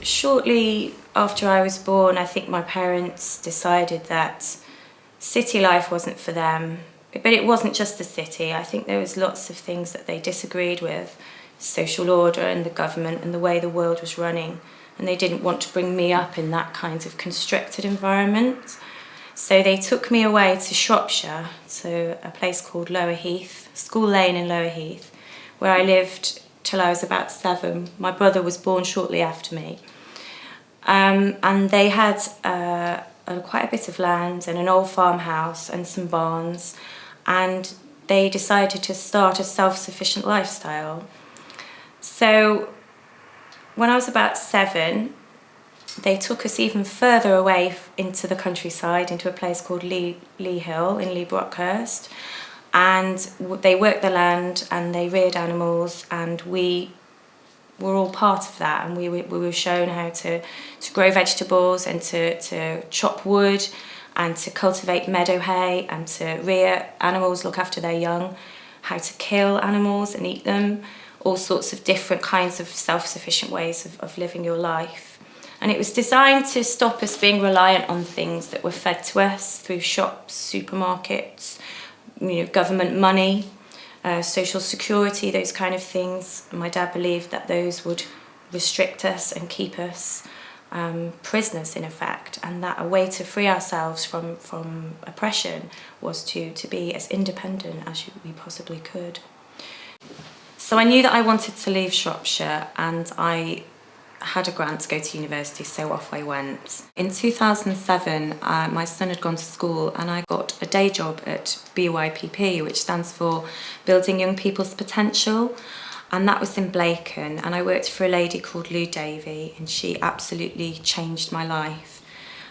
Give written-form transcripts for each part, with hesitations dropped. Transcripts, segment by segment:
shortly after I was born, I think my parents decided that city life wasn't for them. But it wasn't just the city. I think there was lots of things that they disagreed with, social order and the government and the way the world was running. And they didn't want to bring me up in that kind of constricted environment. So they took me away to Shropshire, to a place called Lower Heath, School Lane in Lower Heath, where I lived till I was about 7. My brother was born shortly after me. And they had quite a bit of land and an old farmhouse and some barns, and they decided to start a self-sufficient lifestyle. So when I was about 7, they took us even further away into the countryside, into a place called Lee Hill in Lee Brockhurst, and they worked the land and they reared animals, and we were all part of that, and we were shown how to grow vegetables and to chop wood and to cultivate meadow hay and to rear animals, look after their young, how to kill animals and eat them, all sorts of different kinds of self-sufficient ways of living your life. And it was designed to stop us being reliant on things that were fed to us through shops, supermarkets, government money, social security, those kind of things. My dad believed that those would restrict us and keep us prisoners, in effect, and that a way to free ourselves from oppression was to be as independent as we possibly could. So I knew that I wanted to leave Shropshire, and I had a grant to go to university, so off I went. In 2007, my son had gone to school and I got a day job at BYPP, which stands for Building Young People's Potential, and that was in Blacon, and I worked for a lady called Lou Davey, and she absolutely changed my life.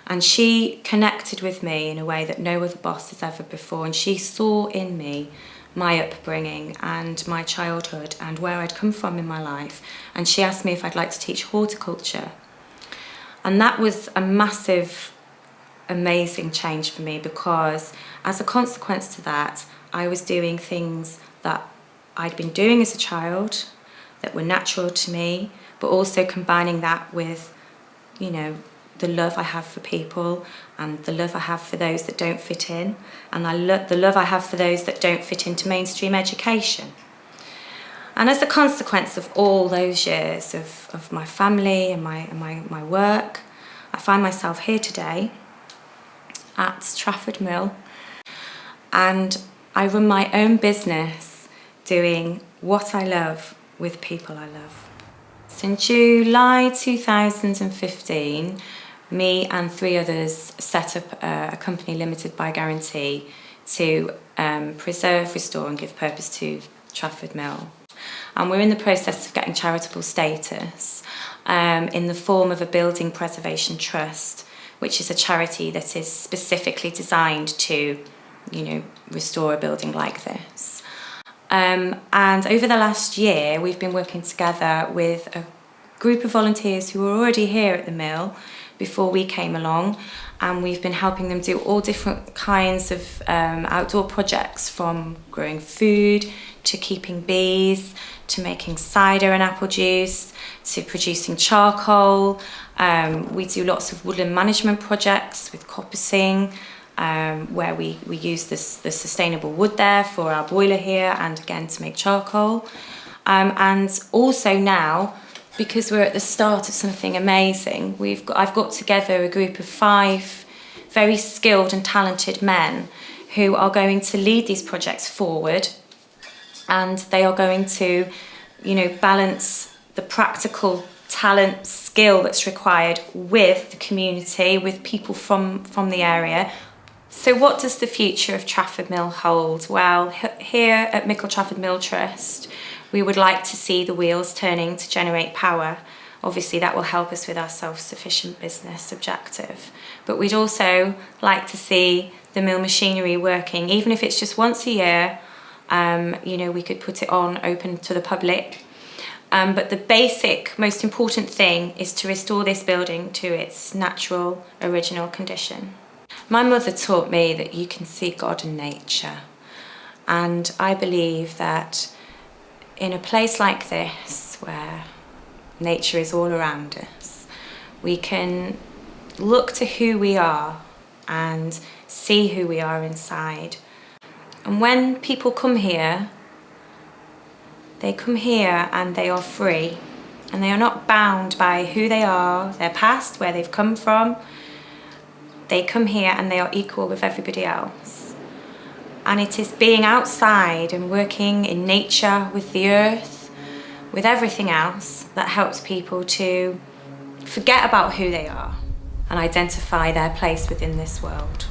And she connected with me in a way that no other boss has ever before, and she saw in me my upbringing and my childhood and where I'd come from in my life, and she asked me if I'd like to teach horticulture. And that was a massive, amazing change for me, because as a consequence to that, I was doing things that I'd been doing as a child that were natural to me, but also combining that with, the love I have for people and the love I have for those that don't fit in, and the love I have for those that don't fit into mainstream education. And as a consequence of all those years of my family and my work, I find myself here today at Trafford Mill, and I run my own business doing what I love with people I love. So in July 2015, me and 3 others set up a company limited by guarantee to preserve, restore and give purpose to Trafford Mill. And we're in the process of getting charitable status in the form of a building preservation trust, which is a charity that is specifically designed to, restore a building like this. And over the last year, we've been working together with a group of volunteers who were already here at the mill before we came along, and we've been helping them do all different kinds of outdoor projects, from growing food to keeping bees to making cider and apple juice to producing charcoal. We do lots of woodland management projects with coppicing, where we use the sustainable wood there for our boiler here, and again to make charcoal. And also now, because we're at the start of something amazing, I've got together a group of 5 very skilled and talented men who are going to lead these projects forward, and they are going to, balance the practical talent, skill that's required with the community, with people from the area. So what does the future of Trafford Mill hold? Well, here at Mickle Trafford Mill Trust, we would like to see the wheels turning to generate power. Obviously that will help us with our self-sufficient business objective. But we'd also like to see the mill machinery working, even if it's just once a year. We could put it on open to the public. But the basic, most important thing is to restore this building to its natural, original condition. My mother taught me that you can see God in nature. And I believe that in a place like this, where nature is all around us, we can look to who we are and see who we are inside. And when people come here, they come here and they are free, and they are not bound by who they are, their past, where they've come from. They come here and they are equal with everybody else. And it is being outside and working in nature, with the earth, with everything else, that helps people to forget about who they are and identify their place within this world.